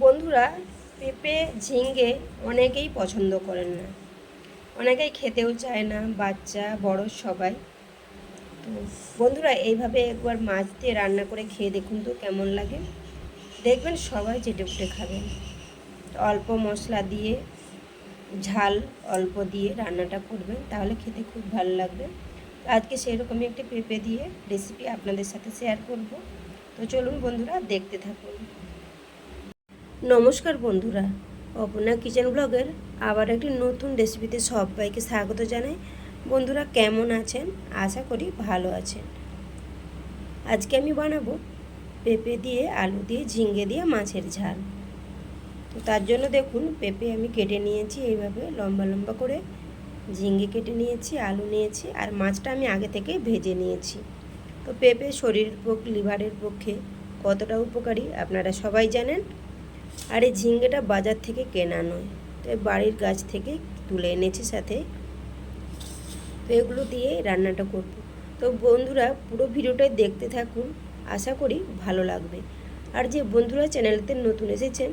বন্ধুরা, পেঁপে ঝিঙে অনেকেই পছন্দ করেন না, অনেকেই খেতেও চায় না, বাচ্চা বড় সবাই। তো বন্ধুরা, এইভাবে একবার মাছ দিয়ে রান্না করে খেয়ে দেখুন তো কেমন লাগে। দেখবেন সবাই চেটেপুটে খাবেন। অল্প মশলা দিয়ে, ঝাল অল্প দিয়ে রান্নাটা করবেন, তাহলে খেতে খুব ভালো লাগবে। আজকে সেরকমই একটি পেঁপে দিয়ে রেসিপি আপনাদের সাথে শেয়ার করব। তো চলুন বন্ধুরা, দেখতে থাকুন। নমস্কার বন্ধুরা, অপর্ণা কিচেন ব্লগের আবার একটি নতুন রেসিপিতে সবাইকে স্বাগত জানাই। বন্ধুরা, কেমন আছেন? আশা করি ভালো আছেন। আজকে আমি বানাবো পেঁপে দিয়ে, আলু দিয়ে, ঝিঙে দিয়ে মাছের ঝাল। তো তার জন্য দেখুন, পেঁপে আমি কেটে নিয়েছি এইভাবে লম্বা লম্বা করে, ঝিঙে কেটে নিয়েছি, আলু নিয়েছি, আর মাছটা আমি আগে থেকেই ভেজে নিয়েছি। তো পেঁপে শরীরের পক্ষে, লিভারের পক্ষে কতটা উপকারী আপনারা সবাই জানেন। আর এই ঝিঙ্গেটা বাজার থেকে কেনা নয়, তো বাড়ির গাছ থেকে তুলে এনেছি সাথে। তো এগুলো দিয়ে রান্নাটা করব। তো বন্ধুরা, পুরো ভিডিওটাই দেখতে থাকুন, আশা করি ভালো লাগবে। আর যে বন্ধুরা চ্যানেলতে নতুন এসেছেন,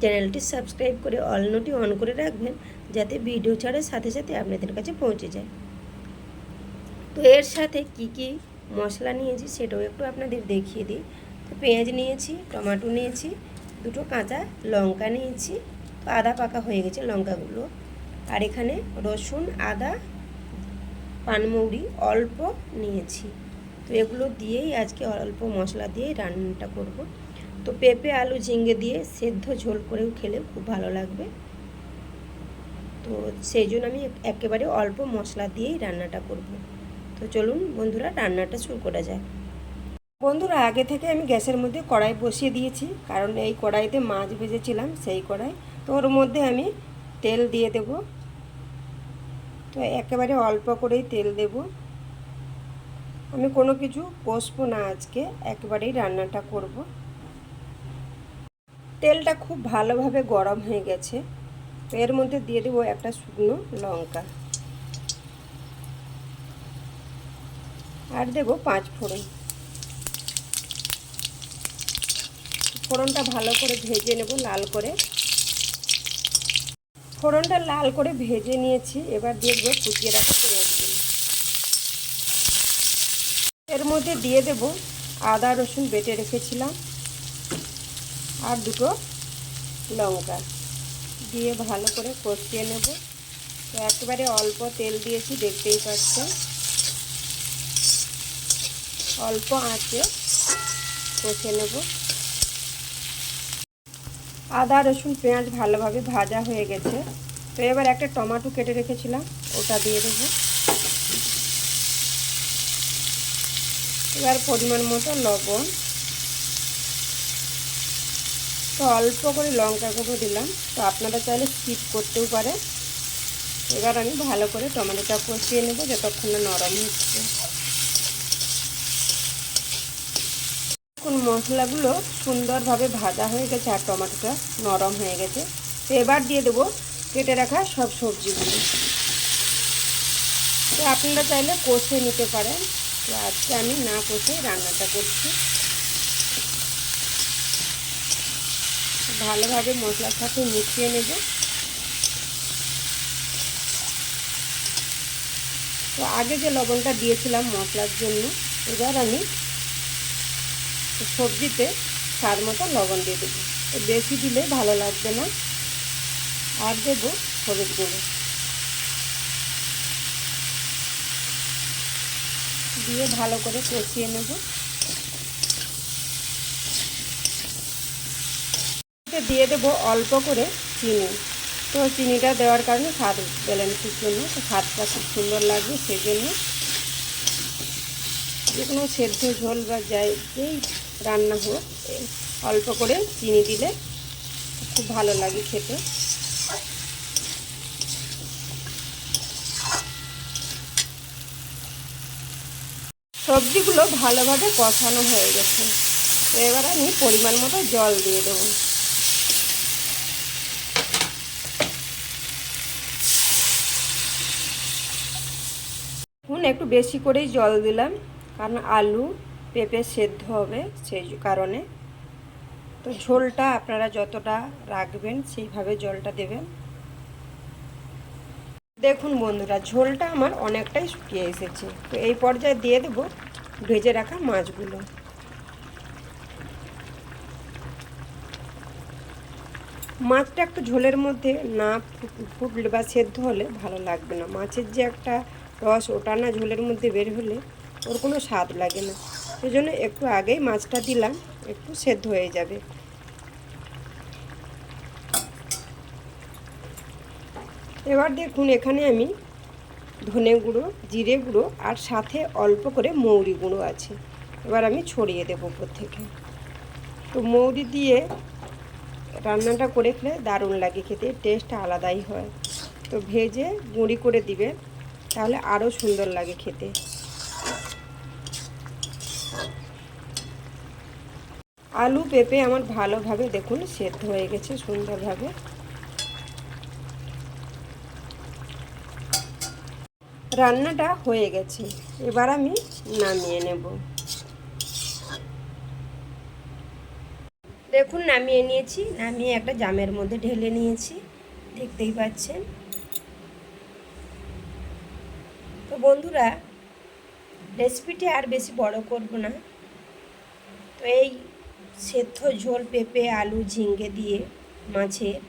চ্যানেলটি সাবস্ক্রাইব করে অল নোটি অন করে রাখবেন, যাতে ভিডিও ছাড়ার সাথে সাথে আপনাদের কাছে পৌঁছে যায়। তো এর সাথে কি কি মশলা নিয়েছি সেটাও একটু আপনাদের দেখিয়ে দিই। তো পেঁয়াজ নিয়েছি, টমেটো নিয়েছি, দুটো কাঁচা লঙ্কা নিয়েছি। তো আদা পাকা হয়ে গেছে লঙ্কাগুলো। আর এখানে রসুন, আদা, পানমৌরি অল্প নিয়েছি। তো এগুলো দিয়েই আজকে অল্প মশলা দিয়ে রান্নাটা করব। তো পেঁপে আলু ঝিঙে দিয়ে সেদ্ধ ঝোল করেও খেলে খুব ভালো লাগবে। তো সেই জন্য আমি একেবারে অল্প মশলা দিয়েই রান্নাটা করব। তো চলুন বন্ধুরা, রান্নাটা শুরু করা যায়। বন্ধুরা, আগে থেকে আমি গ্যাসের মধ্যে কড়াই বসিয়ে দিয়েছি, কারণ এই কড়াইতে মাছ ভেজেছিলাম, সেই কড়াই। তো ওর মধ্যে আমি তেল দিয়ে দেব। তো একেবারে অল্প করেই তেল দেব। আমি কোনো কিছু কষবো না আজকে, একেবারেই রান্নাটা করব। তেলটা খুব ভালোভাবে গরম হয়ে গেছে। তো এর মধ্যে দিয়ে দেবো একটা শুকনো লঙ্কা, আর দেবো 5 ফোড়ন। ফোড়নটা ভালো করে ভেজে নেব লাল করে। ফোড়নটা লাল করে ভেজে নিয়েছি, এবার দিয়ে দেবো কুচিয়ে রাখা পেঁয়াজগুলো। এর মধ্যে দিয়ে দেব আদা রসুন বেটে রেখেছিলাম, আর দুটো লঙ্কা দিয়ে ভালো করে কষিয়ে নেব। তো একেবারে অল্প তেল দিয়েছি, দেখতেই পাচ্ছেন। অল্প আঁচে কষে নেব। আদা রসুন পেঁয়াজ ভালোভাবে ভাজা হয়ে গেছে। তো এবার একটা টমেটো কেটে রেখেছিলাম, ওটা দিয়ে দেবো। এবার পরিমাণ মতো লবণ। তো অল্প করে লঙ্কা গুঁড়ো দিলাম, তো আপনারা চাইলে স্কিপ করতেও পারেন। এবার আমি ভালো করে টমেটোটা কষিয়ে নেব যতক্ষণ না নরম হচ্ছে। এখন মশলাগুলো সুন্দরভাবে ভাজা হয়ে গেছে আর টমেটোটা নরম হয়ে গেছে। তো এবার দিয়ে দেবো কেটে রাখা সব সবজিগুলো। তো আপনারা চাইলে কষে নিতে পারেন, তো আজকে আমি না কষে রান্নাটা করছি। ভালোভাবে মশলার সাথে মিশিয়ে নেব। তো আগে যে লবণটা দিয়েছিলাম মশলার জন্য, এবার আমি সবজিতে স্বাদ মতো লবণ দিয়ে দেবো। বেশি দিলে ভালো লাগবে না। আর দেবো হলুদ গুঁড়ো দিয়ে ভালো করে কষিয়ে নেব। দিয়ে দেবো অল্প করে চিনি। তো চিনিটা দেওয়ার কারণে স্বাদ ব্যালেন্সের জন্য, তো স্বাদটা খুব সুন্দর লাগবে। সেই জন্য যে কোনো সেদ্ধ ঝোল বা যেই রান্না হোক, অল্প করে চিনি দিলে খুব ভালো লাগে খেতে। সবজিগুলো ভালোভাবে কষানো হয়ে গেছে। তো এবার আমি পরিমাণ মতো জল দিয়ে দেবো। এখন একটু বেশি করেই জল দিলাম, কারণ আলু পেঁপে সেদ্ধ হবে, সেই কারণে। তো ঝোলটা আপনারা যতটা রাখবেন সেইভাবে জলটা দেবেন। দেখুন বন্ধুরা, ঝোলটা আমার অনেকটাই শুকিয়ে এসেছে। তো এই পর্যায়ে দিয়ে দেব ভেজে রাখা মাছগুলো। মাছটা একটু ঝোলের মধ্যে না ফুটলে বা সেদ্ধ হলে ভালো লাগবে না। মাছের যে একটা রস, ওটা না ঝোলের মধ্যে বের হলে ওর কোনো স্বাদ লাগে না। সেই জন্য একটু আগেই মাছটা দিলাম, একটু সেদ্ধ হয়ে যাবে। এবার দেখুন, এখানে আমি ধনে গুঁড়ো, জিরে গুঁড়ো আর সাথে অল্প করে মৌরি গুঁড়ো আছে। এবার আমি ছড়িয়ে দেবো উপর থেকে। তো মৌরি দিয়ে রান্নাটা করে খেলে দারুণ লাগে খেতে, টেস্ট আলাদাই হয়। তো ভেজে গুঁড়ি করে দিবেন, তাহলে আরও সুন্দর লাগে খেতে। আলু পেঁপে আমার ভালোভাবে দেখুন সেদ্ধ হয়ে গেছে সুন্দরভাবে। রান্নাটা হয়ে গেছে, এবার আমি নামিয়ে নেব। দেখুন নামিয়ে নিয়েছি, নামিয়ে একটা জামের মধ্যে ঢেলে নিয়েছি, দেখতেই পাচ্ছেন। তো বন্ধুরা, রেসিপিটি আর বেশি বড় করব না। তো এই সেদ্ধ ঝোল পেঁপে আলু ঝিঙ্গে দিয়ে মাছের,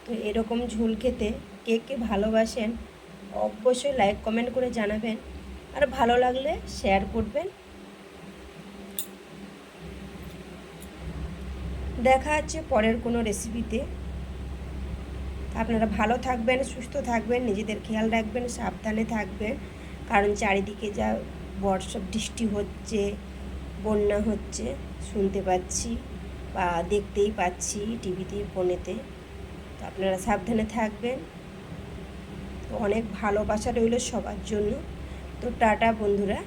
তো এরকম ঝোল খেতে কে কে ভালোবাসেন অবশ্যই লাইক কমেন্ট করে জানাবেন, আর ভালো লাগলে শেয়ার করবেন। দেখা হচ্ছে পরের কোনো রেসিপিতে। আপনারা ভালো থাকবেন, সুস্থ থাকবেন, নিজেদের খেয়াল রাখবেন, সাবধানে থাকবেন। কারণ চারিদিকে যা বর্ষা বৃষ্টি হচ্ছে, বন্যা হচ্ছে শুনতে পাচ্ছি বা দেখতেই পাচ্ছি টিভিতে ফোনেতে। তো আপনারা সাবধানে থাকবেন। তো অনেক ভালোবাসা রইল সবার জন্য। তো টাটা বন্ধুরা।